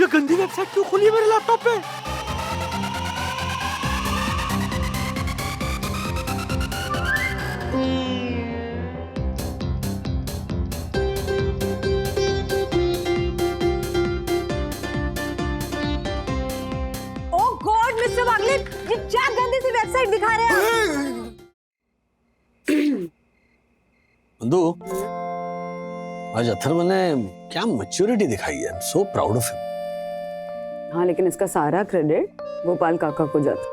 गंदी वेबसाइट क्यों खुली है मेरे लैपटॉप पे? ओह गॉड मिस्टर वागले, ये क्या गंदी सी वेबसाइट दिखा रहे हैं? बंधु, आज अथर्व ने क्या मैच्योरिटी दिखाई है। I am so proud of him. हाँ, लेकिन इसका सारा क्रेडिट गोपाल काका को जाता।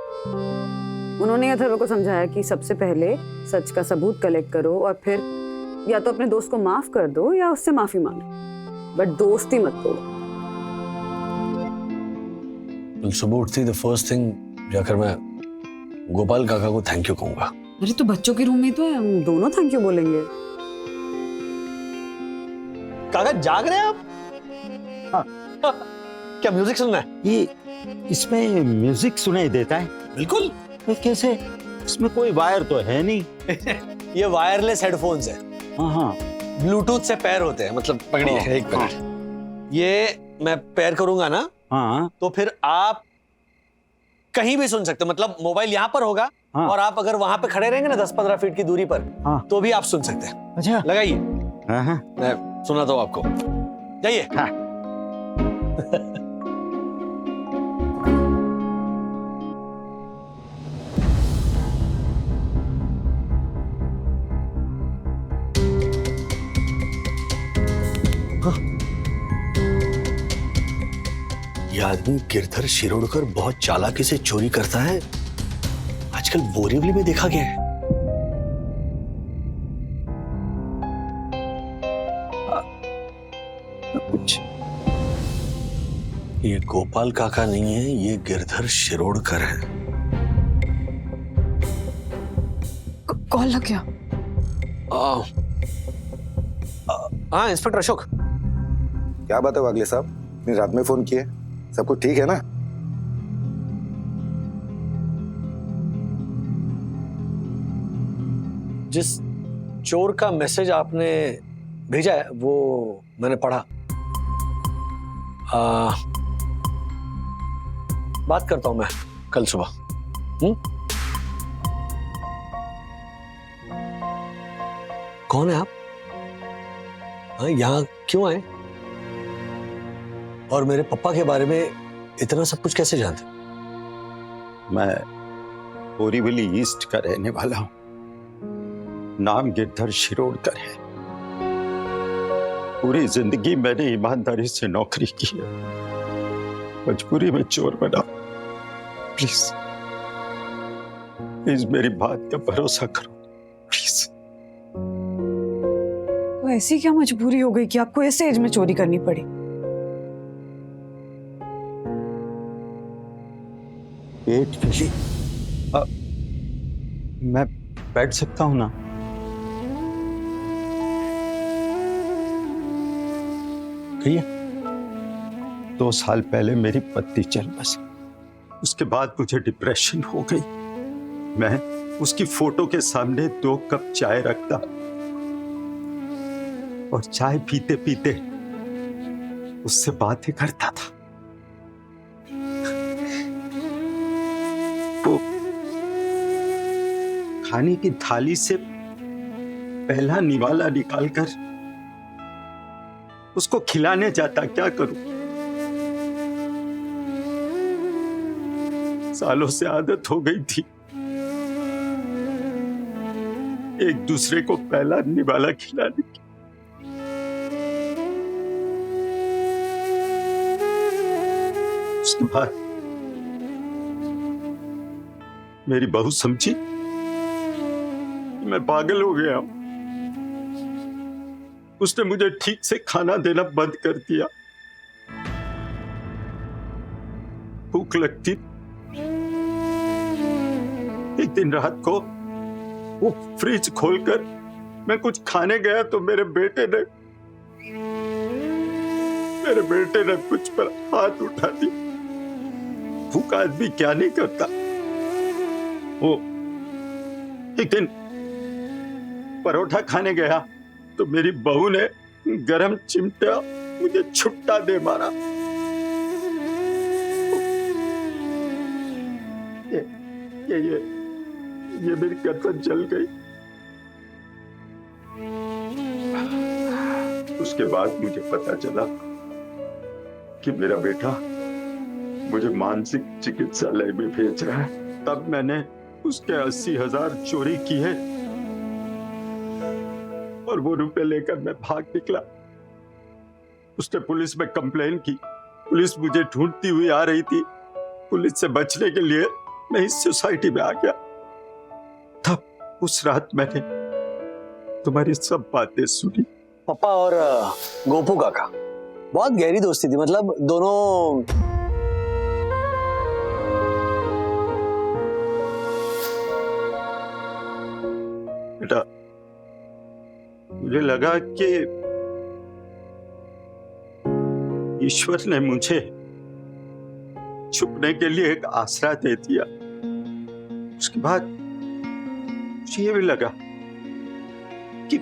उन्होंने अथर्व को समझाया कि सबसे पहले सच का सबूत कलेक्ट करो और फिर या तो अपने दोस्त को माफ कर दो या उससे माफी मांगो, बट दोस्ती मत तोड़ो। कल सुबह उठती द फर्स्ट थिंग जाकर मैं गोपाल काका को थैंक यू कहूंगा। अरे तो बच्चों के रूम में तो है, हम दोनों थैंक यू बोलेंगे। काका जाग रहे हैं आप? हाँ। क्या म्यूजिक सुनना है? ये इसमें म्यूजिक सुनाई देता है? बिल्कुल। कैसे? इसमें कोई वायर तो है नहीं। ये वायरलेस हेडफोन्स है। हाँ, ब्लूटूथ से पेयर होते हैं। मतलब पकड़िए एक मिनट। ये मैं पेयर करूंगा ना, हाँ, तो फिर आप कहीं भी सुन सकते हो। मतलब मोबाइल यहाँ पर होगा, हाँ, और आप अगर वहां पे खड़े रहेंगे ना 10-15 फीट की दूरी पर, हाँ, तो भी आप सुन सकते हैं। अच्छा, लगाइए। हाँ, हाँ, मैं सुनाता हूँ आपको। जाइए। हाँ। ये आदमी गिरधर शिरोडकर बहुत चालाकी से चोरी करता है। आजकल बोरीवली में देखा गया है। कुछ ये गोपाल काका नहीं है, ये गिरधर शिरोडकर है। कॉल लग गया। हाँ इंस्पेक्टर अशोक। क्या बात है वागले साहब, इतनी रात में फोन किए? सब कुछ ठीक है ना? जिस चोर का मैसेज आपने भेजा है वो मैंने पढ़ा। बात करता हूं मैं कल सुबह। कौन है आप? यहां क्यों आए? और मेरे पापा के बारे में इतना सब कुछ कैसे जानते? मैं बोरीवली ईस्ट का रहने वाला हूं। नाम गिरधर शिरोडकर है। पूरी जिंदगी मैंने ईमानदारी से नौकरी की है, मजबूरी में चोर बना। प्लीज प्लीज मेरी बात का भरोसा करो, प्लीज। तो ऐसी क्या मजबूरी हो गई कि आपको इस एज में चोरी करनी पड़ी? पेट फैली। मैं बैठ सकता हूं ना? कहिए। 2 साल पहले मेरी पत्नी चल बसी। उसके बाद मुझे डिप्रेशन हो गई। मैं उसकी फोटो के सामने 2 कप चाय रखता और चाय पीते पीते उससे बातें करता था। वो खाने की थाली से पहला निवाला निकालकर उसको खिलाने जाता। क्या करूं? सालों से आदत हो गई थी एक दूसरे को पहला निवाला खिलाने की। उसके बाद मेरी बहू समझी कि मैं पागल हो गया हूं। उसने मुझे ठीक से खाना देना बंद कर दिया। भूख लगती, एक दिन रात को वो फ्रिज खोलकर मैं कुछ खाने गया तो मेरे बेटे ने कुछ पर हाथ उठा दिया। भूखा आदमी क्या नहीं करता। वो एक दिन परोठा खाने गया तो मेरी बहू ने गरम चिमटा मुझे छुट्टा दे मारा। कि ये मेरी गर्दन जल गई। उसके बाद मुझे पता चला कि मेरा बेटा मुझे मानसिक चिकित्सालय में भेज रहा है। तब मैंने उसके 80,000 चोरी किए और वो रुपए लेकर मैं भाग निकला। उसने पुलिस में कंप्लेन की। पुलिस मुझे ढूंढती हुई आ रही थी। पुलिस से बचने के लिए मैं इस सोसाइटी में आ गया। तब उस रात मैंने तुम्हारी सब बातें सुनी। पापा और गोपू काका बहुत गहरी दोस्ती थी, मतलब दोनों। बेटा, मुझे लगा कि ईश्वर ने मुझे छुपने के लिए एक आसरा दे दिया। उसके बाद मुझे ये भी लगा कि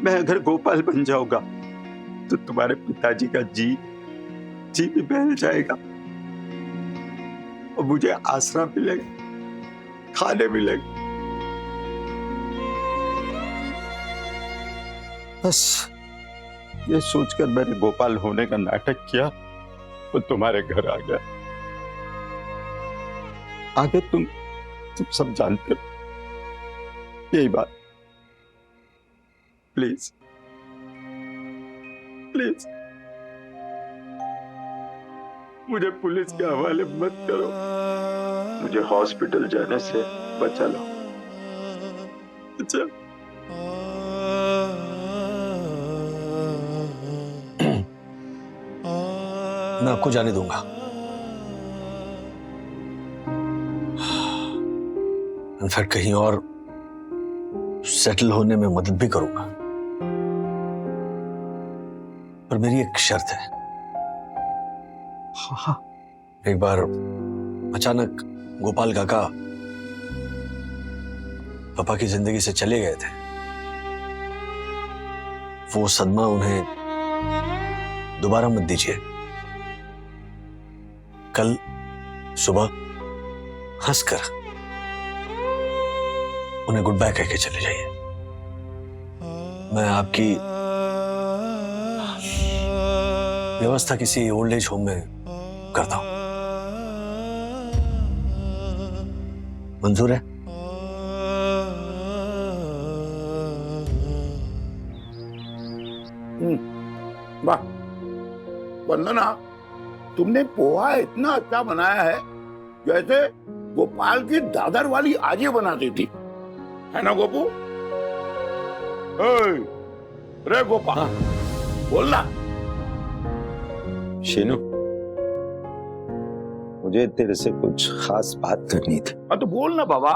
मैं अगर गोपाल बन जाऊंगा तो तुम्हारे पिताजी का जी भी बहल जाएगा और मुझे आसरा मिलेगा, खाने मिलेगा। बस ये सोचकर मैंने गोपाल होने का नाटक किया तो तुम्हारे घर आ गया। आगे तुम सब जानते हो। यही बात, प्लीज प्लीज मुझे पुलिस के हवाले मत करो। मुझे हॉस्पिटल जाने से बचा लो। अच्छा, मैं आपको जाने दूंगा। इनफैक्ट कहीं और सेटल होने में मदद भी करूंगा, पर मेरी एक शर्त है। हाँ। एक बार अचानक गोपाल काका पापा की जिंदगी से चले गए थे। वो सदमा उन्हें दोबारा मत दीजिए। कल सुबह हंसकर उन्हें गुड बाय कह के चले जाइए। मैं आपकी व्यवस्था किसी ओल्ड एज होम में करता हूं। मंजूर है? वाह वंदना, तुमने पोहा इतना अच्छा बनाया है जैसे गोपाल की दादर वाली आजी बनाती थी, है ना गोपू? रे गोपाल, बोलना। शीनू, मुझे तेरे से कुछ खास बात करनी थी। हाँ तो बोलना बाबा।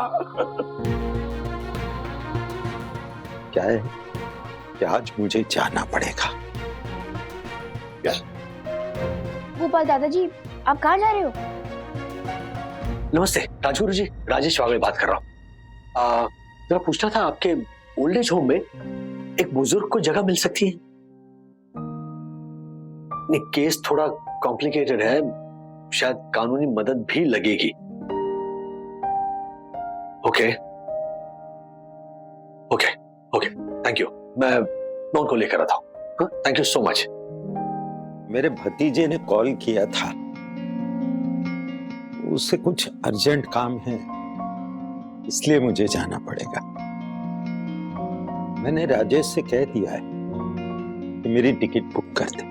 क्या है कि आज मुझे जाना पड़ेगा। क्या? गोपाल दादाजी, आप कहाँ जा रहे हो? नमस्ते राजगुरु जी, राजेश वागले बात कर रहा हूँ। जरा पूछना था, आपके ओल्ड एज होम में एक बुजुर्ग को जगह मिल सकती है? नहीं, केस थोड़ा कॉम्प्लिकेटेड है, शायद कानूनी मदद भी लगेगी। Okay okay okay, thank you. मैं उनको लेकर आता हूँ। Thank you so much. मेरे भतीजे ने कॉल किया था, उससे कुछ अर्जेंट काम है, इसलिए मुझे जाना पड़ेगा। मैंने राजेश से कह दिया है कि मेरी टिकट बुक कर दे।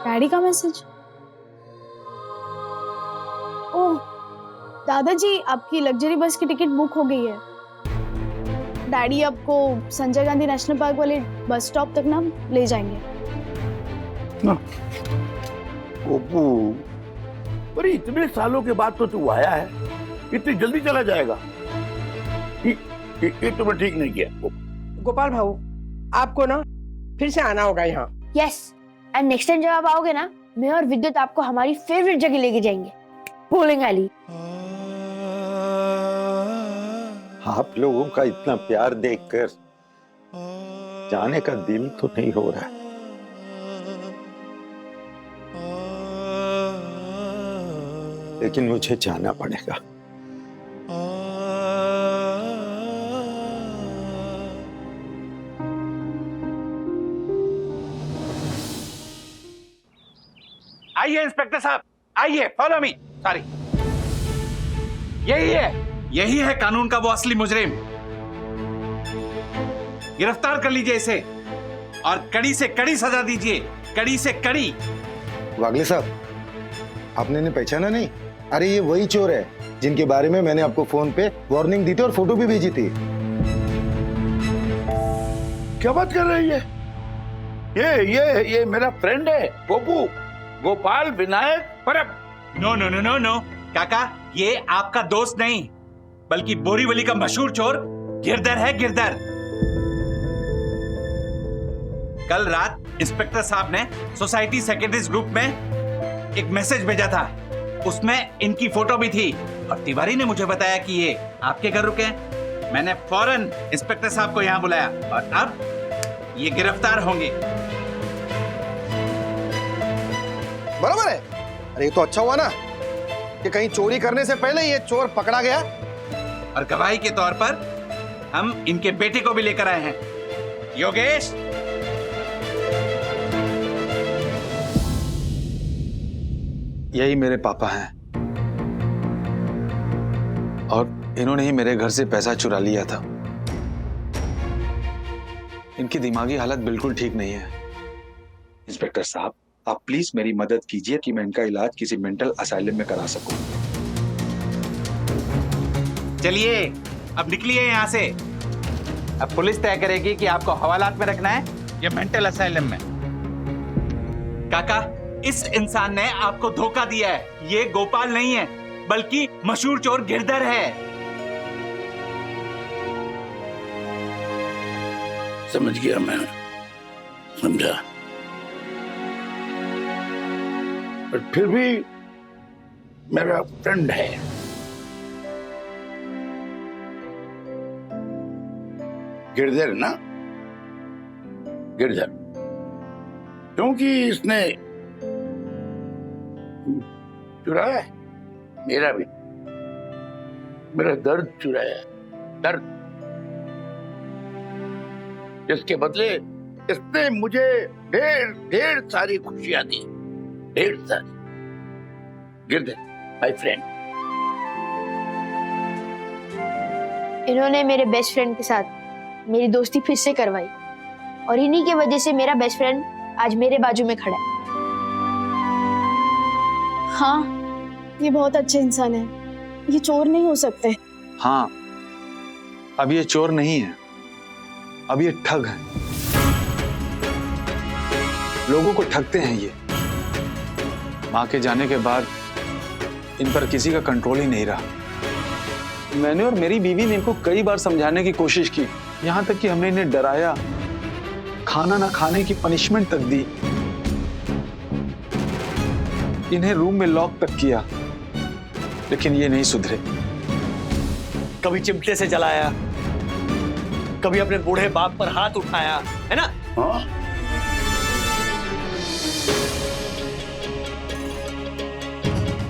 डैडी का मैसेज। ओह दादाजी, आपकी लग्जरी बस की टिकट बुक हो गई है। डैडी आपको संजय गांधी नेशनल पार्क वाले बस स्टॉप तक ना ले जाएंगे। गोपू, पर इतने सालों के बाद तो तू आया है, इतनी जल्दी चला जाएगा? ये तुमने ठीक नहीं किया। गोपाल भाऊ, आपको ना फिर से आना होगा यहाँ। यस, एंड नेक्स्ट टाइम जब आप आओगे ना, मैं और विद्युत आपको हमारी फेवरेट जगह लेके जाएंगे, बोलिंग एली। आप लोगों का इतना प्यार देखकर जाने का दिल तो नहीं हो रहा है। लेकिन मुझे जाना पड़ेगा। आइए इंस्पेक्टर साहब, आइए, फॉलो मी। सॉरी, यही है कानून का वो असली मुजरिम। गिरफ्तार कर लीजिए इसे और कड़ी से कड़ी सजा दीजिए, कड़ी से कड़ी। वागले साहब, आपने इन्हें पहचाना नहीं? अरे ये वही चोर है जिनके बारे में मैंने आपको फोन पे वार्निंग दी थी और फोटो भी भेजी थी। क्या बात कर रही है? ये मेरा फ्रेंड है Gopu, Gopal Vinayak Parab. No no no no no काका, ये आपका दोस्त नहीं बल्कि बोरीवली का मशहूर चोर गिरधर है, गिरधर। कल रात इंस्पेक्टर साहब ने सोसाइटी सेक्रेटरीज ग्रुप में एक मैसेज भेजा था, उसमें इनकी फोटो भी थी और तिवारी ने मुझे बताया कि ये आपके घर रुके हैं। मैंने फौरन इंस्पेक्टर साहब को यहाँ बुलाया और अब ये गिरफ्तार होंगे। बराबर है। अरे ये तो अच्छा हुआ ना कि कहीं चोरी करने से पहले ये चोर पकड़ा गया। और गवाही के तौर पर हम इनके बेटे को भी लेकर आए हैं, योगेश। यही मेरे पापा हैं और इन्होंने ही मेरे घर से पैसा चुरा लिया था। इनकी दिमागी हालत बिल्कुल ठीक नहीं है। इंस्पेक्टर साहब, आप प्लीज मेरी मदद कीजिए कि मैं इनका इलाज किसी मेंटल असाइलम में करा सकूं। चलिए अब निकलिए यहाँ से। अब पुलिस तय करेगी कि आपको हवालात में रखना है या मेंटल असाइलम में। काका, इस इंसान ने आपको धोखा दिया है। ये गोपाल नहीं है बल्कि मशहूर चोर गिरधर है। समझ गया, मैं समझा, पर फिर भी मेरा फ्रेंड है। गिरधर ना, गिरधर, क्योंकि इसने चुराया है मेरा भी, मेरा दर्द चुराया है, दर्द। इसके बदले इसने मुझे ढेर सारी खुशियां दी, ढेर सारी। Girdhar my friend. इन्होंने मेरे बेस्ट फ्रेंड के साथ मेरी दोस्ती फिर से करवाई और इन्हीं की वजह से मेरा बेस्ट फ्रेंड आज मेरे बाजू में खड़ा है। हाँ, ये बहुत अच्छे इंसान है, ये चोर नहीं हो सकते। हाँ, अब ये चोर नहीं है, अब ये ठग है। लोगों को ठगते हैं ये। मां के जाने के बाद इन पर किसी का कंट्रोल ही नहीं रहा। मैंने और मेरी बीवी ने इनको कई बार समझाने की कोशिश की, यहां तक कि हमने इन्हें डराया, खाना ना खाने की पनिशमेंट तक दी, इन्हें रूम में लॉक तक किया, लेकिन ये नहीं सुधरे। कभी चिमटे से जलाया, कभी अपने बूढ़े बाप पर हाथ उठाया, है ना? हाँ?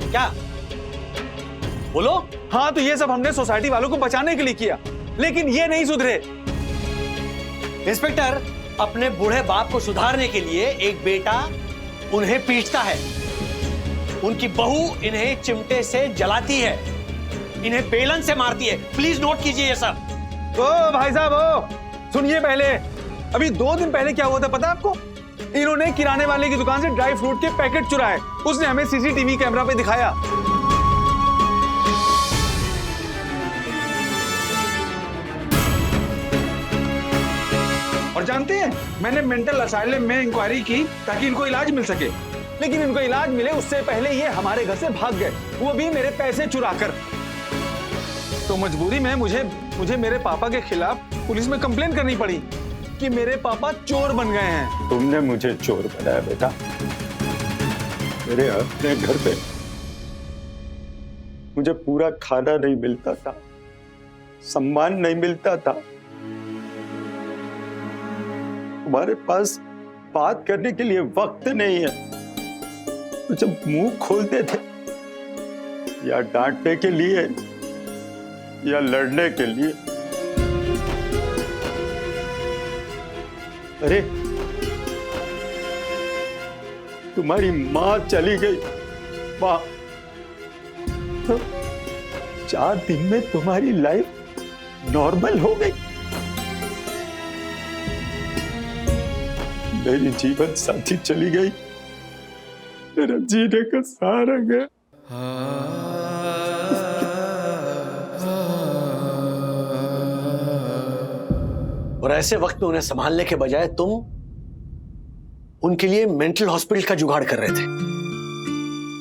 क्या बोलो? हाँ, तो ये सब हमने सोसाइटी वालों को बचाने के लिए किया, लेकिन ये नहीं सुधरे। इंस्पेक्टर, अपने बूढ़े बाप को सुधारने के लिए एक बेटा उन्हें पीटता है, उनकी बहू इन्हें चिमटे से जलाती है, इन्हें बेलन से मारती है। प्लीज नोट कीजिए ये सब। ओ भाई साहब, ओ सुनिए, पहले अभी 2 दिन पहले क्या हुआ था पता है आपको? इन्होंने किराने वाले की दुकान से ड्राई फ्रूट के पैकेट चुराए, उसने हमें सीसीटीवी कैमरा पे दिखाया। और जानते हैं, मैंने मेंटल असाइलम में इंक्वायरी की ताकि इनको इलाज मिल सके, लेकिन इनको इलाज मिले उससे पहले ये हमारे घर से भाग गए, वो भी मेरे पैसे चुराकर। तो मजबूरी में मुझे मेरे पापा के खिलाफ पुलिस में कंप्लेन करनी पड़ी कि मेरे पापा चोर बन गए हैं। तुमने मुझे चोर बनाया बेटा। मेरे अपने घर पे मुझे पूरा खाना नहीं मिलता था, सम्मान नहीं मिलता था। तुम्हारे पास बात करने के लिए वक्त नहीं है, तो जब मुंह खोलते थे या डांटने के लिए या लड़ने के लिए? अरे तुम्हारी माँ चली गई, माँ। 4 दिन में तुम्हारी लाइफ नॉर्मल हो गई। मेरी जीवन साथी चली गई, मेरा जीने का सहारा गया। और ऐसे वक्त में उन्हें संभालने के बजाय तुम उनके लिए मेंटल हॉस्पिटल का जुगाड़ कर रहे थे।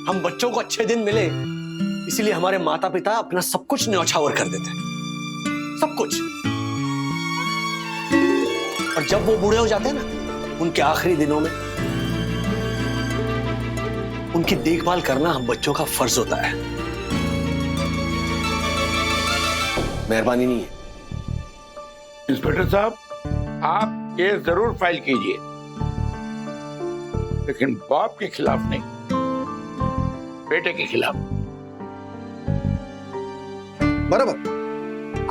हम बच्चों को अच्छे दिन मिले, इसलिए हमारे माता पिता अपना सब कुछ न्यौछावर कर देते, सब कुछ। और जब वो बूढ़े हो जाते हैं ना, उनके आखिरी दिनों में उनकी देखभाल करना हम बच्चों का फर्ज होता है। मेहरबानी नहीं है। इंस्पेक्टर साहब, आप केस जरूर फाइल कीजिए, लेकिन बाप के खिलाफ नहीं, बेटे के खिलाफ। बराबर,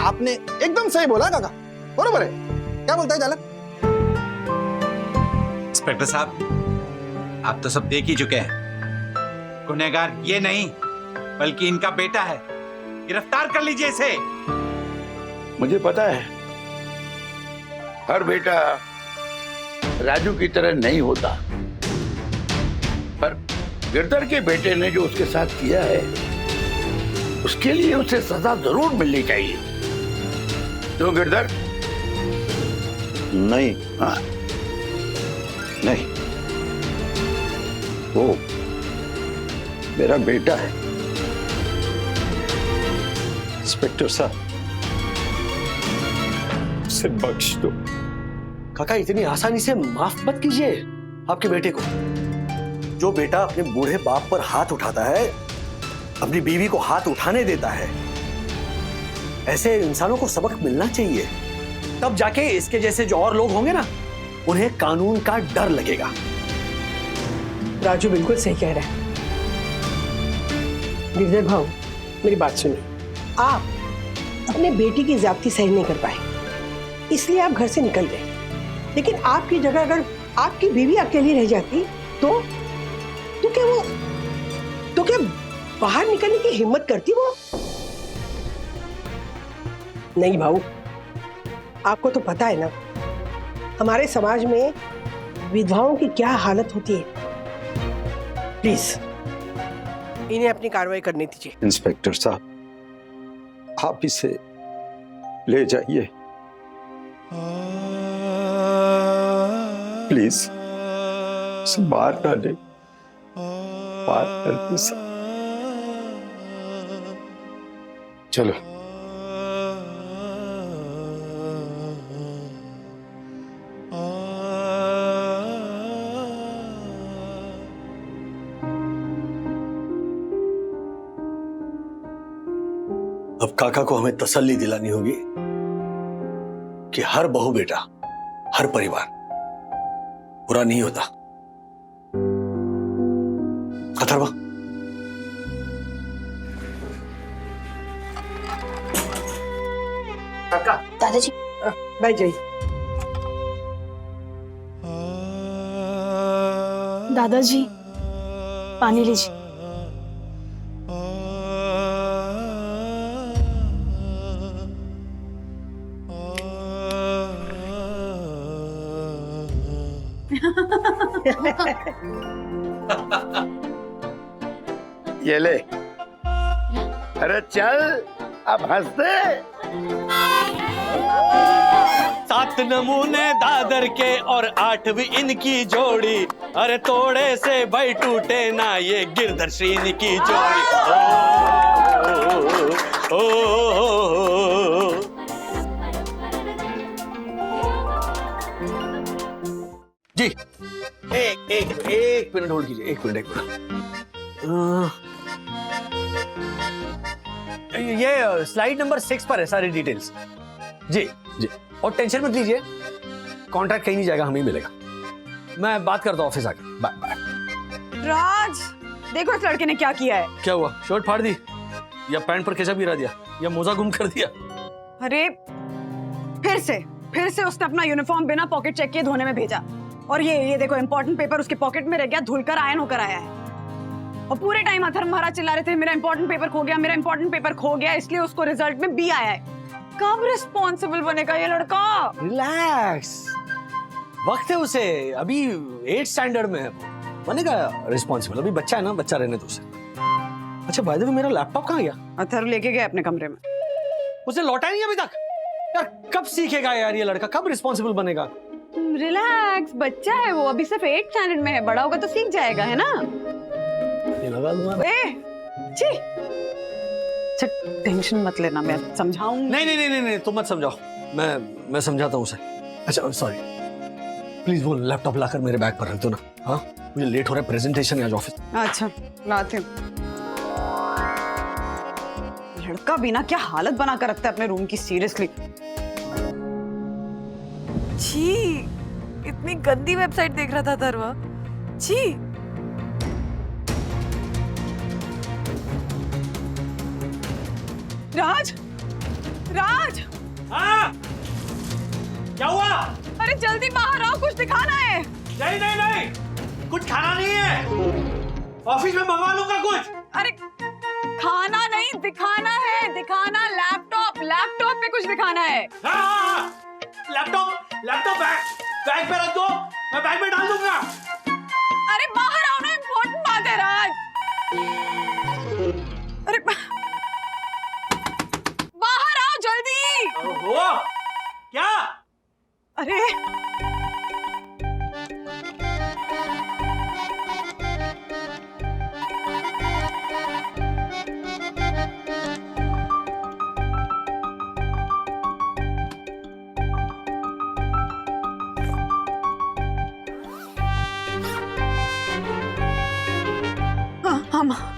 आपने एकदम सही बोला काका, बरोबर है। क्या बोलता है चालक? इंस्पेक्टर साहब, आप तो सब देख ही चुके हैं। गुनहगार ये नहीं बल्कि इनका बेटा है। गिरफ्तार कर लीजिए इसे। मुझे पता है हर बेटा राजू की तरह नहीं होता, पर गिरधर के बेटे ने जो उसके साथ किया है उसके लिए उसे सजा जरूर मिलनी चाहिए। तो गिरधर? नहीं। हाँ, नहीं, वो मेरा बेटा है। इंस्पेक्टर साहब, उसे बख्श दो। काका, इतनी आसानी से माफ मत कीजिए आपके बेटे को। जो बेटा अपने बूढ़े बाप पर हाथ उठाता है, अपनी बीवी को हाथ उठाने देता है, ऐसे इंसानों को सबक मिलना चाहिए। तब जाके इसके जैसे जो और लोग होंगे ना, उन्हें कानून का डर लगेगा। राजू बिल्कुल सही कह रहा है। गिरधर भाऊ, मेरी बात सुनिए। आप अपने बेटी की ज्यादती सहन नहीं कर पाए, इसलिए आप घर से निकल गए। लेकिन आपकी जगह अगर आपकी बीवी अकेली रह जाती तो क्या बाहर निकलने की हिम्मत करती वो? नहीं भाऊ, आपको तो पता है ना हमारे समाज में विधवाओं की क्या हालत होती है। प्लीज इन्हें अपनी कार्रवाई करने दीजिए। इंस्पेक्टर साहब, आप इसे ले जाइए प्लीज। मार डाले, मार डाले सब। चलो। अब काका को हमें तसल्ली दिलानी होगी कि हर बहू बेटा, हर परिवार बुरा नहीं होता। अथर्वा, काका, दादाजी, बैठ जाइए। दादाजी, पानी लीजिए। ये ले। अरे चल, अब हंस दे। 7 नमूने दादर के और 8वीं इनकी जोड़ी। अरे तोड़े से भाई टूटे ना ये गिरधर श्रीन की जोड़ी। ओ, ओ, ओ, ओ, ओ। जी, एक मिनट होल्ड कीजिए। एक मिनट। ये स्लाइड नंबर 6 पर है सारी डिटेल्स। जी जी, और टेंशन मत लीजिए, कॉन्ट्रैक्ट कहीं नहीं जाएगा, हमें ही मिलेगा। मैं बात करता हूँ ऑफिस आकर। Bye bye. राज, देखो इस लड़के ने क्या किया है। क्या हुआ? शर्ट फाड़ दी? या पैंट पर केचप गिरा दिया या मोजा गुम कर दिया। अरे फिर से उसने अपना यूनिफॉर्म बिना पॉकेट चेक किए धोने में भेजा। और ये देखो इंपॉर्टेंट पेपर उसके पॉकेट में रह गया, धुलकर आयन होकर आया है। और पूरे टाइम अथर्व महाराज चिल्ला रहे थे मेरा इंपॉर्टेंट पेपर खो गया, मेरा इंपॉर्टेंट पेपर खो गया, इसलिए उसको रिजल्ट में बी आया है। कब रिस्पॉन्सिबल बनेगा ये लड़का? रिलैक्स, वक्त है उसे, अभी 8th स्टैंडर्ड में है, बनेगा रिस्पॉन्सिबल। अभी बच्चा है ना, बच्चा रहने दो उसे। अच्छा बाय द वे मेरा लैपटॉप कहाँ गया? अथर्व लेके गया अपने कमरे में। उसे लौटा नहीं अभी तक। यार कब सीखेगा यार ये लड़का, कब रिस्पॉन्सिबल बनेगा? रिलैक्स, बच्चा है वो, अभी सिर्फ 8th स्टैंडर्ड में है, बड़ा होगा तो सीख जाएगा, है ना? ये लगा दूंगा। छी, टेंशन मत लेना, मैं समझाऊंगी। नहीं तुम मत समझाओ, मैं समझाता हूँ उसे। अच्छा सॉरी, प्लीज वो लैपटॉप लाकर मेरे बैग पर रख दो ना। हाँ मुझे लेट हो रहा है, प्रेजेंटेशन है आज ऑफिस। अच्छा लाते हूँ। लड़का भी ना क्या हालत बना कर रखता है अपने रूम की, सीरियसली। छी, इतनी गंदी वेबसाइट देख रहा था धरवा। छी। राज, हाँ क्या हुआ? अरे जल्दी बाहर आओ, कुछ दिखाना है। नहीं कुछ खाना नहीं है, ऑफिस में मंगवा लूंगा कुछ। अरे खाना नहीं, दिखाना है, दिखाना। लैपटॉप पे कुछ दिखाना है। हाँ, लैपटॉप बैग पे रख दो, मैं बैग में डाल दूंगा। अरे बाहर आओ ना, इम्पोर्टेंट बात है राज। अरे बाहर आओ जल्दी। ओहो, क्या? अरे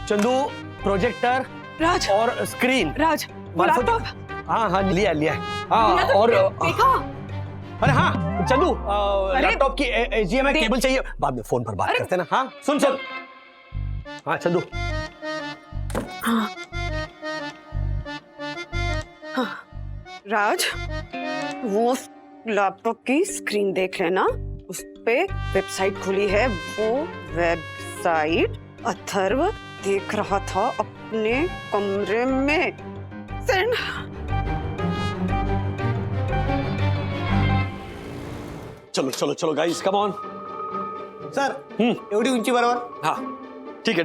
चंदू, प्रोजेक्टर राज और स्क्रीन। राज वो लैपटॉप हाँ लिया हाँ। और देखा? अरे हाँ चंदू, लैपटॉप की HDMI केबल चाहिए, बाद में फोन पर बात करते हैं ना। हाँ सुन हाँ चंदू। हाँ राज, वो लैपटॉप की स्क्रीन देख लेना, उस पे वेबसाइट खुली है। वो वेबसाइट अथर्व देख रहा था अपने कमरे में। सेंड। चलो गाइस, कम ऑन। सर एवढी उंची बरोबर? हाँ ठीक है।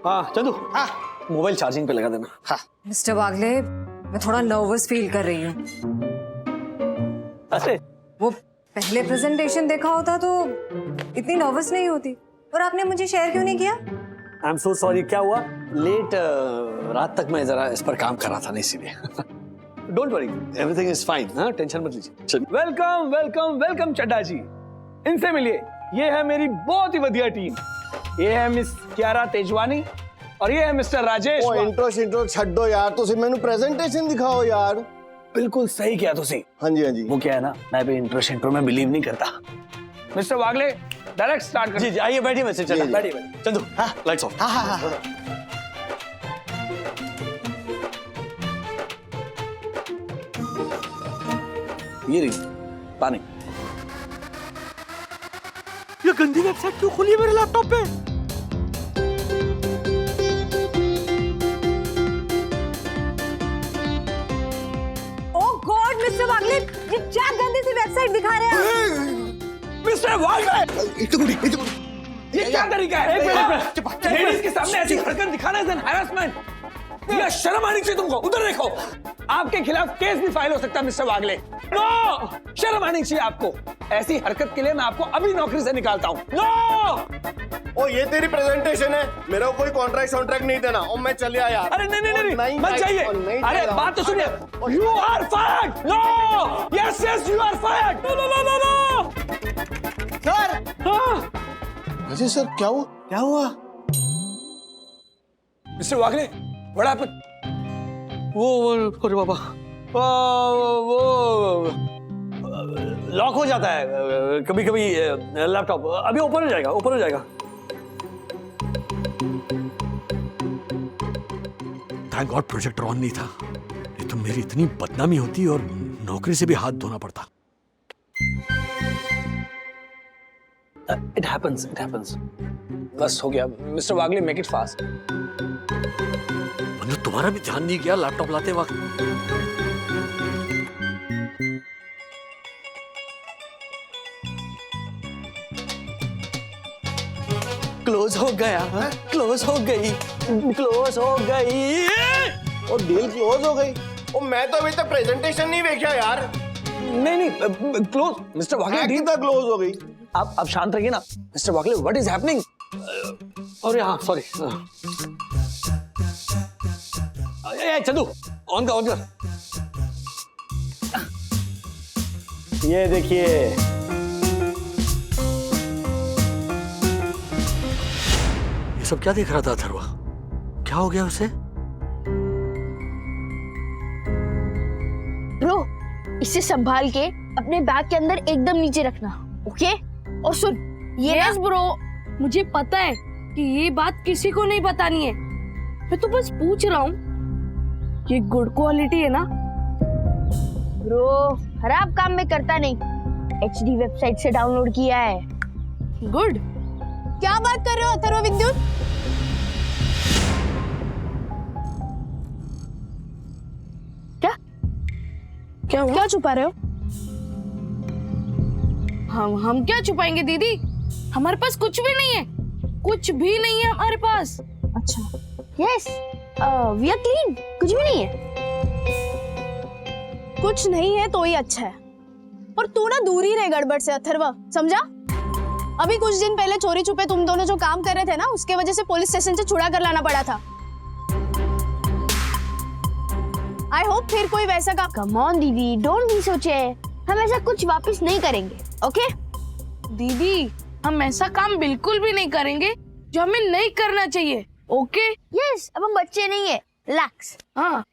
हाँ चंदू, हाँ मोबाइल चार्जिंग पे लगा देना। हाँ मिस्टर वागले, मैं थोड़ा नर्वस फील कर रही हूँ। अरे वो पहले प्रेजेंटेशन देखा होता तो इतनी नर्वस नहीं होती। और आपने मुझे शेयर क्यों नहीं किया? I am so sorry. क्या हुआ? लेट रात तक मैं जरा इस पर काम कर रहा था ना, इसीलिए। Don't worry, everything is fine. हाँ टेंशन मत लीजिए। वेलकम चड्डा जी, इनसे मिलिए। ये है मेरी बहुत ही बढ़िया टीम। ये है मिस क्यारा तेजवानी और ये है मिस्टर राजेश। ओ इंट्रो छड्डो यार, तुसी मेनू प्रेजेंटेशन दिखाओ यार। बिल्कुल सही किया तुसी। हाँ जी वो क्या है ना, मैं भी इंट्रो में बिलीव नहीं करता। मिस्टर वागले डायरेक्ट स्टार्ट कर। जी आइए बैठिए। वैसे बैठिए चंदू। हाँ लाइट्स ऑफ। हाँ ये रही पानी। ये गंदी वेबसाइट क्यों खुली है मेरे लैपटॉप पे? ओह गॉड मिस्टर वागले, ये क्या गंदी सी वेबसाइट दिखा रहे हैं? मिस्टर वागले, ये क्या तरीका है? लेडीज के सामने ऐसी हरकत दिखाना इज एन हैरेसमेंट। ये शर्म आनी चाहिए तुमको। उधर देखो, आपके खिलाफ केस भी फाइल हो सकता है मिस्टर वागले। नो, शर्म आनी चाहिए आपको। ऐसी हरकत के लिए मैं आपको अभी नौकरी से निकालता हूँ। नो, ओ ये तेरी प्रेजेंटेशन है, मेरा को कोई कॉन्ट्रैक्ट नहीं देना। और मैं चलिया यार। अरे नहीं मत चाहिए। अरे बात तो सुनिए। You are fired. No, yes you are fired. No. Sir हाँ अजय सर क्या हुआ? Mister Wagle, what happened? वो अरे बाबा, वो लॉक हो जाता है कभी कभी लैपटॉप। अभी ओपन हो जाएगा। थैंक गॉड प्रोजेक्टर ऑन नहीं था, नहीं तो मेरी इतनी बदनामी होती और नौकरी से भी हाथ धोना पड़ता। इट हैपेंस, बस हो गया mister Wagle, make it fast. मतलब तुम्हारा भी ध्यान नहीं गया लैपटॉप लाते वक्त? क्लोज हो गया, क्लोज हो गई, क्लोज हो गई, और डील क्लोज हो गई। और मैं तो अभी तक प्रेजेंटेशन नहीं देखा यार। नहीं क्लोज मिस्टर वागले, डील तक क्लोज हो गई। आप शांत रहिए ना mister Wagle, what is happening? अरे हाँ सॉरी, चंदू ऑन कर। ये देखिए, ये सब क्या देख रहा था अथर्वा? क्या हो गया उसे? ब्रो, इसे संभाल के अपने बैग के अंदर एकदम नीचे रखना, ओके? और सुन, ये यस ब्रो, मुझे पता है कि ये बात किसी को नहीं बतानी है। मैं तो बस पूछ रहा हूँ, ये गुड क्वालिटी है ना? ब्रो, खराब काम में करता नहीं, HD वेबसाइट से डाउनलोड किया है। गुड? क्या बात कर रहे हो अथर्व विद्युत? क्या हुआ? क्या छुपा रहे हो? हम क्या छुपाएंगे दीदी? हमारे पास कुछ भी नहीं है, कुछ भी नहीं है हमारे पास। अच्छा, यस, वी आर क्लीन, कुछ भी नहीं है। कुछ नहीं है तो ही अच्छा है। और तू ना दूर ही रहे गड़बड़ से अथर्व, समझा? अभी कुछ दिन पहले चोरी छुपे तुम दोनों जो काम कर रहे थे ना, उसके वजह से पुलिस स्टेशन से छुड़ा कर लाना पड़ा था। आई होप फिर कोई वैसा काम। कम ऑन दीदी, डोंट बी सोचे, हम ऐसा कुछ वापस नहीं करेंगे, ओके? दीदी, हम ऐसा काम बिल्कुल भी नहीं करेंगे जो हमें नहीं करना चाहिए, ओके? यस, अब हम बच्चे नहीं है, रिलैक्स। हाँ,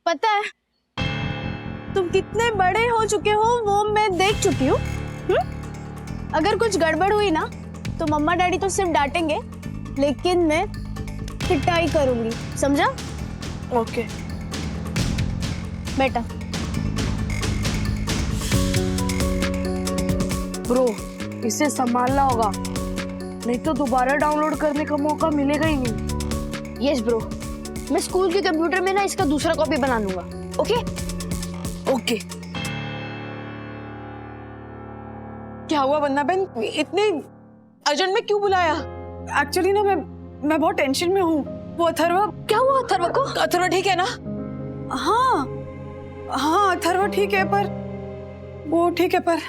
पता है तुम कितने बड़े हो चुके हो वो मैं देख चुकी हूँ। अगर कुछ गड़बड़ हुई ना तो मम्मा डैडी तो सिर्फ डांटेंगे, लेकिन मैं पिटाई करूंगी, समझा? ओके बेटा। ब्रो, इसे संभालना होगा, नहीं तो दोबारा डाउनलोड करने का मौका मिलेगा ही नहीं। यस ब्रो, मैं स्कूल के कंप्यूटर में ना इसका दूसरा कॉपी बना लूंगा, ओके? ओके। क्या हुआ वंदना बहन, इतने अर्जेंट में क्यों बुलाया? एक्चुअली ना मैं बहुत टेंशन में हूँ। वो अथर्वा, क्या हुआ अथर्वा को? अथर्वा ठीक है ना? हाँ अथर्वा ठीक है, पर वो ठीक है, पर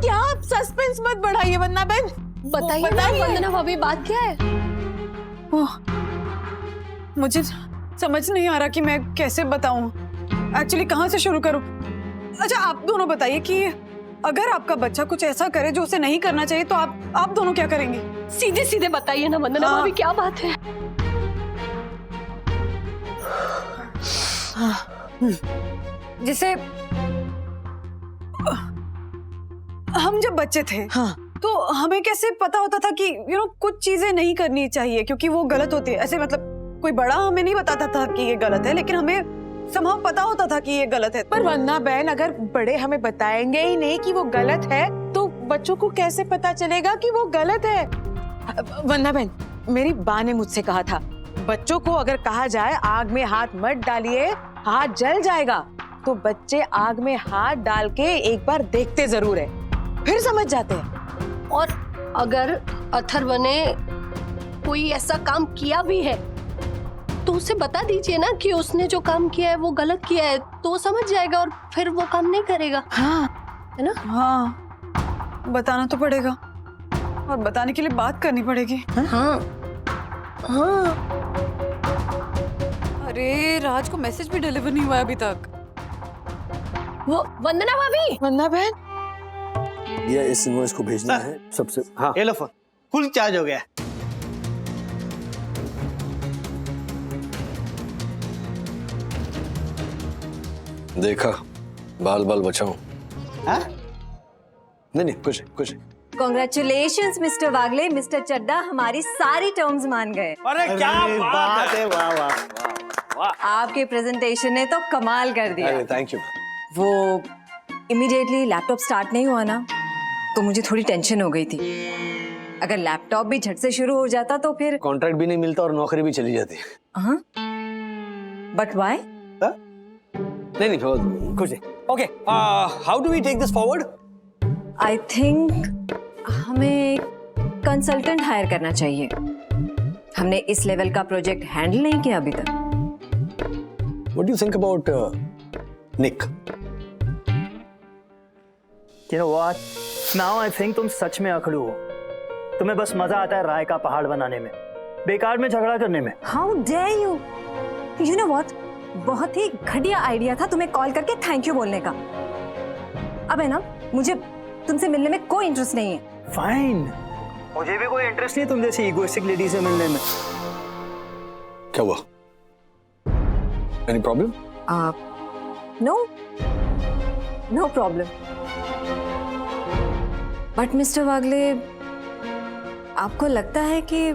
क्या? आप सस्पेंस मत बढ़ाइए वंदना बहन, बताइए ना वंदना भाभी, बात क्या है? मुझे समझ नहीं आ रहा कि मैं कैसे बताऊं, एक्चुअली कहाँ से शुरू करूं। अच्छा आप दोनों बताइए कि अगर आपका बच्चा कुछ ऐसा करे जो उसे नहीं करना चाहिए तो आप दोनों क्या करेंगे? सीधे सीधे बताइए ना वंदना भाभी, क्या बात है? जैसे हम जब बच्चे थे तो हमें कैसे पता होता था कि कुछ चीजें नहीं करनी चाहिए क्योंकि वो गलत होती है। ऐसे मतलब कोई बड़ा हमें नहीं बताता था कि ये गलत है, लेकिन हमें समहाउ पता होता था कि ये गलत है। पर वंदना बहन, अगर बड़े हमें बताएंगे ही नहीं कि वो गलत है तो बच्चों को कैसे पता चलेगा कि वो गलत है? वंदना बहन, मेरी बा ने मुझसे कहा था, बच्चों को अगर कहा जाए आग में हाथ मत डालिए, हाथ जल जाएगा, तो बच्चे आग में हाथ डाल के एक बार देखते जरूर है, फिर समझ जाते हैं। और अगर अथर्व ने कोई ऐसा काम किया भी है तो उसे बता दीजिए ना कि उसने जो काम किया है वो गलत किया है, तो वो समझ जाएगा और फिर वो काम नहीं करेगा। हाँ है ना? हाँ, बताना तो पड़ेगा और बताने के लिए बात करनी पड़ेगी। हाँ हाँ। अरे राज को मैसेज भी डिलीवर नहीं हुआ अभी तक। वो वंदना भाभी, वंदना बहन, ये इस इनवॉइस को भेजना है सबसे। हाँ, ये लो फोन, फुल चार्ज हो गया। देखा, बाल बाल बचाऊं। नहीं कुछ। कॉन्ग्रेचुलेशंस मिस्टर वागले, मिस्टर चड्डा हमारी सारी टर्म्स मान गए। अरे क्या बात है, वाह वाह। आपके प्रेजेंटेशन ने तो कमाल कर दिया। अरे थैंक यू। वो इमीडिएटली लैपटॉप स्टार्ट नहीं हुआ ना, तो मुझे थोड़ी टेंशन हो गई थी। अगर लैपटॉप भी झट से शुरू हो जाता तो फिर कॉन्ट्रैक्ट भी नहीं मिलता और नौकरी भी चली जाती। हाँ, बट व्हाई? नहीं कुछ नहीं। Okay, how do we take this forward? I think हमें कंसल्टेंट हायर करना चाहिए। हमने इस लेवल का प्रोजेक्ट हैंडल नहीं किया अभी तक। What do you think about Nick? You know what? Now I think तुम सच में अकड़ू हो। तुम्हें बस मजा आता है राय का पहाड़ बनाने में, बेकार में झगड़ा करने में। How dare you? You know what? बहुत ही घटिया आइडिया था तुम्हें कॉल करके थैंक यू बोलने का। अब है ना, मुझे तुमसे मिलने में कोई इंटरेस्ट नहीं है। फाइन, मुझे भी कोई इंटरेस्ट नहीं तुम जैसी इगोइस्टिक लेडी से मिलने में। क्या हुआ? Any problem? No problem. But mister Wagle, आपको लगता है कि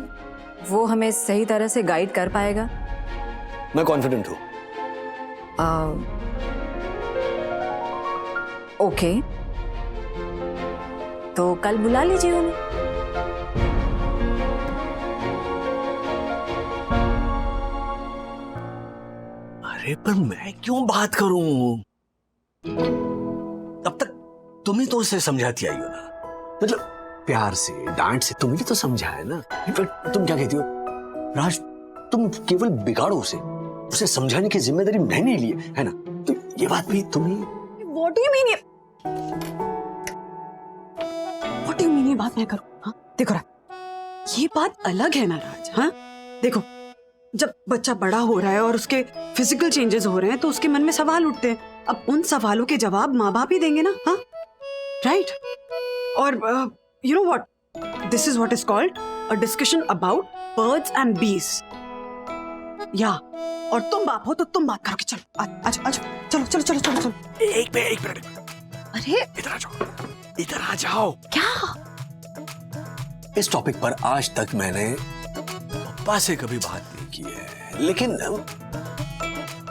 वो हमें सही तरह से गाइड कर पाएगा? मैं कॉन्फिडेंट हूँ। ओके, तो कल बुला लीजिए उन्हें। अरे पर मैं क्यों बात करूं? तब तक तुम ही तो उसे समझाती आई हो ना, मतलब प्यार से, डांट से तुम ही तो समझाया ना। पर तुम क्या कहती हो राज? तुम केवल बिगाड़ो उसे समझाने की जिम्मेदारी मैंने ली है ना, तो ये बात भी तुम ही। What do you mean ये बात मैं करूं? हाँ देखो राज, ये बात अलग है ना राज। हाँ देखो, जब बच्चा बड़ा हो रहा है और उसके फिजिकल चेंजेस हो रहे हैं तो उसके मन में सवाल उठते हैं। अब उन सवालों के जवाब माँ बाप ही देंगे ना। हाँ राइट। और you know what, this is what is called a discussion about birds and बीज। या और तुम बाप हो तो तुम बात करोगे। चलो आज आज चलो चलो चलो चलो चलो। एक मिनट। अरे इधर आ जाओ। क्या? इस टॉपिक पर आज तक मैंने पापा से कभी बात नहीं की है, लेकिन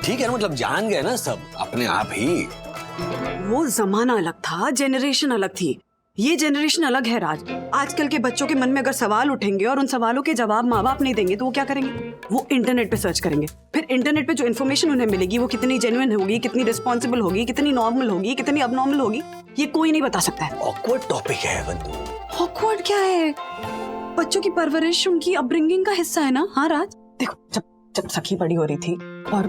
ठीक है ना, मतलब जान गए ना सब अपने आप ही। वो जमाना अलग था, जेनरेशन अलग थी। ये जेनरेशन अलग है राज। आजकल के बच्चों के मन में अगर सवाल उठेंगे और उन सवालों के जवाब माँ बाप नहीं देंगे तो वो क्या करेंगे? वो इंटरनेट पे सर्च करेंगे। फिर इंटरनेट पे जो इन्फॉर्मेशन उन्हें मिलेगी वो कितनी जेन्युइन होगी, कितनी रिस्पॉन्सिबल होगी, कितनी नॉर्मल होगी, कितनी अबनॉर्मल होगी, ये कोई नहीं बता सकता है। ऑकवर्ड टॉपिक है बंधु। ऑकवर्ड क्या है? बच्चों की परवरिश उनकी अपब्रिंगिंग का हिस्सा है ना। हाँ राज देखो, जब सखी बड़ी हो रही थी और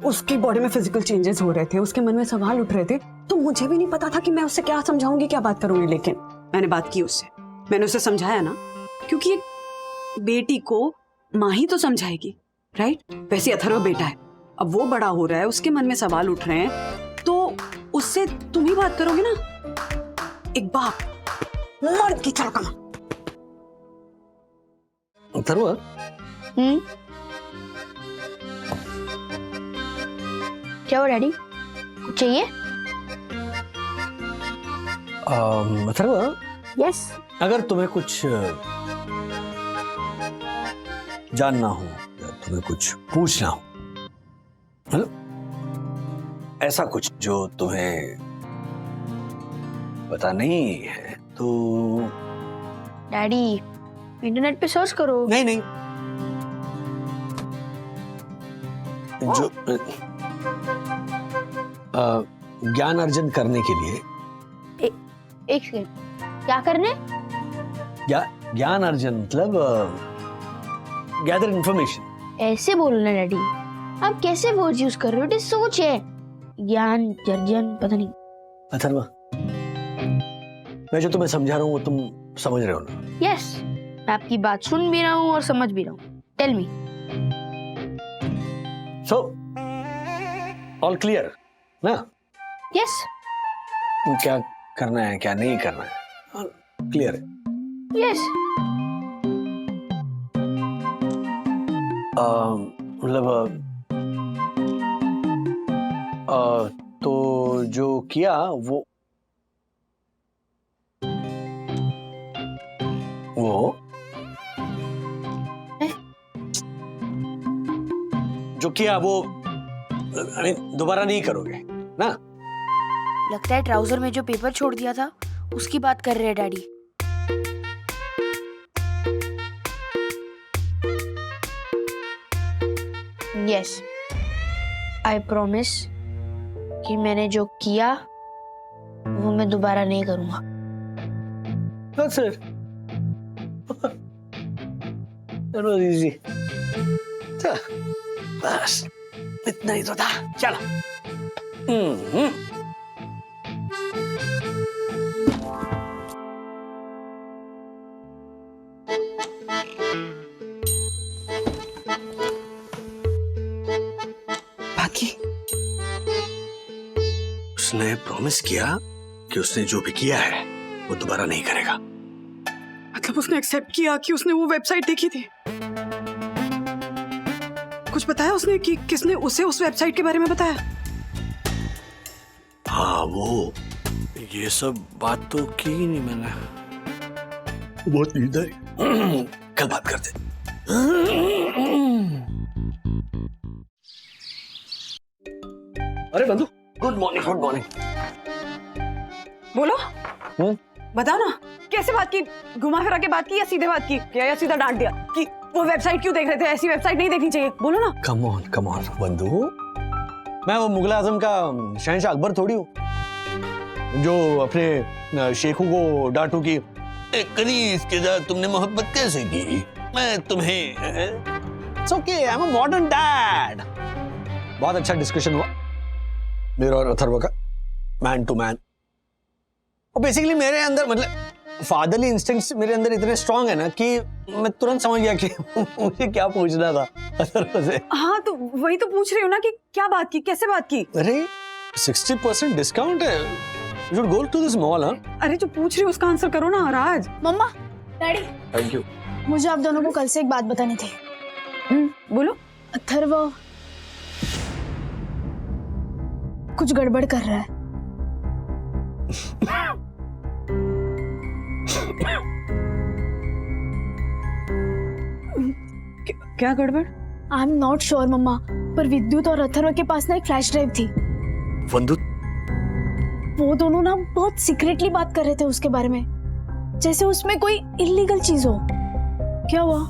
उसकी बॉडी में फिजिकल चेंजेस हो रहे थे, उसके मन में सवाल उठ रहे थे, तो मुझे भी नहीं पता था कि मैं उससे क्या समझाऊंगी, क्या बात करूंगी। लेकिन मैंने बात की उससे, मैंने उसे समझाया ना, क्योंकि एक बेटी को माँ ही तो समझाएगी, राइट? वैसे अथर्व बेटा है, अब वो बड़ा हो रहा है, उसके मन में सवाल उठ रहे हैं, तो उससे तुम ही बात करोगे ना, एक बाप मर्द की तरह कमा। अथर्व, क्या हो डैडी, कुछ चाहिए? अथर्व, यस। अगर तुम्हें कुछ जानना हो या तुम्हें कुछ पूछना हो, मतलब ऐसा कुछ जो तुम्हें पता नहीं है, तो डैडी इंटरनेट पे सर्च करो। नहीं, जो ज्ञान अर्जन करने के लिए। एक सेकंड, क्या करने? ज्ञान अर्जन मतलब गैदर इंफॉर्मेशन। ऐसे बोलना डैडी, आप कैसे वर्ड यूज कर रहे हो? इट इज सोच है, ज्ञान अर्जन पता नहीं। अथर्व, मैं जो तुम्हें समझा रहा हूँ वो तुम समझ रहे हो ना? यस, मैं आपकी बात सुन भी रहा हूँ और समझ भी रहा हूँ। Tell me. So all clear ना? यस। क्या करना है क्या नहीं करना है क्लियर है? यस। मतलब तो जो किया वो जो जो किया वो दोबारा नहीं करोगे ना? लगता है ट्राउजर में जो पेपर छोड़ दिया था उसकी बात कर रहे हैं डैडी। यस, आई प्रॉमिस कि मैंने जो किया वो मैं दोबारा नहीं करूंगा। That's it. That was easy. बस इतना ही तो था। चलो। बाकी उसने प्रॉमिस किया कि उसने जो भी किया है वो दोबारा नहीं करेगा। मतलब उसने एक्सेप्ट किया कि उसने वो वेबसाइट देखी थी? कुछ बताया उसने कि किसने उसे उस वेबसाइट के बारे में बताया? हाँ, वो ये सब बात तो की ही नहीं मैंने। बहुत नींद आई। कल बात करते। अरे बंधु, गुड मॉर्निंग। Good morning. बोलो। बताओ ना, कैसे बात की? घुमा फिरा के बात की या सीधे बात की? या सीधा डांट दिया कि वो वेबसाइट क्यों देख रहे थे? ऐसी वेबसाइट नहीं देखनी चाहिए। बोलो ना। कम ऑन बंधु, मैं वो मुगल आजम का शहंशाह अकबर थोड़ी हूँ जो अपने शेखों को डांटू की कनीज के साथ तुमने मोहब्बत कैसे की, मैं तुम्हें। It's okay, I'm a modern dad. बहुत अच्छा डिस्कशन हुआ मेरा और अथर्व का, मैन टू मैन। और बेसिकली मेरे अंदर मतलब फादरली इंस्टिंक्ट्स मेरे अंदर इतने स्ट्रांग है ना कि मैं तुरंत समझ गया कि मुझे क्या पूछना था अथर्व से। हाँ, तो वही तो पूछ रही हूँ ना कि क्या बात की, कैसे बात की? अरे 60% डिस्काउंट है, you should go to this mall, हाँ? अरे जो पूछ रही हूँ उसका आंसर करो ना राज। मम्मा, डैडी, थैंक यू। मुझे आप दोनों को कल से एक बात बतानी थी। बोलो। अथर्व कुछ गड़बड़ कर रहा है। क्या गड़बड़? आई एम नॉट श्योर मम्मा, पर विद्युत और अथर्व के पास ना एक फ्लैश ड्राइव थी। वंदु, वो दोनों ना बहुत सीक्रेटली बात कर रहे थे उसके बारे में, जैसे उसमें कोई इलीगल चीज हो। क्या हुआ?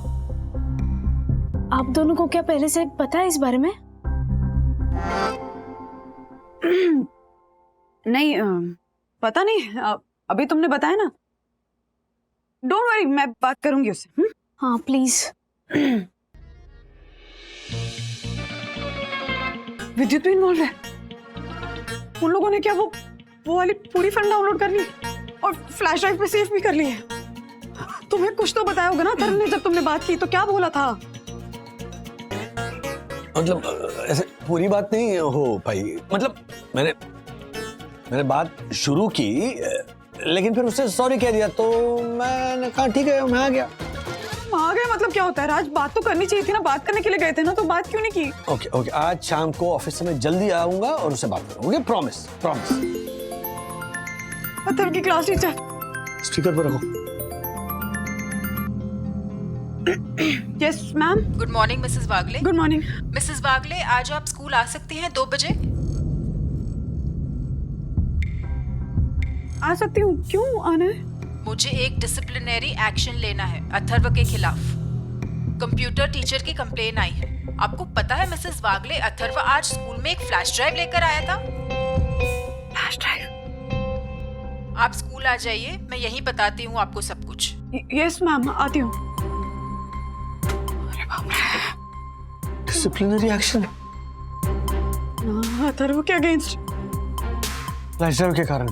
आप दोनों को क्या पहले से पता है इस बारे में? नहीं, पता नहीं। अभी तुमने बताया ना। डोंट वरी, मैं बात करूंगी उससे। हाँ प्लीज। विद्युत भी इन्वॉल्व है। उन लोगों ने क्या वो वाली पूरी फिल्म डाउनलोड कर ली और फ्लैश ड्राइव पे सेव भी कर ली है। तुम्हें कुछ तो बताया होगा ना अथर्व ने, जब तुमने बात की तो क्या बोला था? मतलब ऐसे पूरी बात नहीं हो पाई। मतलब मैंने बात शुरू की, लेकिन फिर उससे सॉरी कह दिया, तो मैंने कहा ठीक है, मैं आ गया। आ गए मतलब क्या होता है राज? बात तो करनी चाहिए थी ना, बात करने के लिए गए थे ना, तो बात क्यों नहीं की? ओके, आज शाम को ऑफिस से मैं जल्दी आऊंगा और उससे बात करूंगा। प्रॉमिस। अथर्व की क्लास टीचर। स्पीकर पर रखो। Yes ma'am. Good morning Mrs Wagle. Good morning Mrs Wagle, आज आप स्कूल आ सकती हैं 2 बजे? आ सकती हूँ। क्यों आना है? मुझे एक डिसिप्लिनरी एक्शन लेना है अथर्व के खिलाफ। कंप्यूटर टीचर की कंप्लेन आई है। आपको पता है मिसेस वागले, अथर्व आज स्कूल में एक फ्लैश ड्राइव लेकर आया था। Flash drive? आप स्कूल आ जाइए, मैं यहीं बताती हूँ आपको सब कुछ। यस मैम, आती हूँ। डिसिप्लिनरी एक्शन अथर्व के अगेंस्ट? फ्लैश ड्राइव के कारण?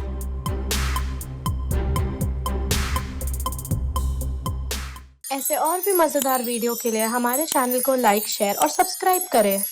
ऐसे और भी मजेदार वीडियो के लिए हमारे चैनल को लाइक, शेयर और सब्सक्राइब करें।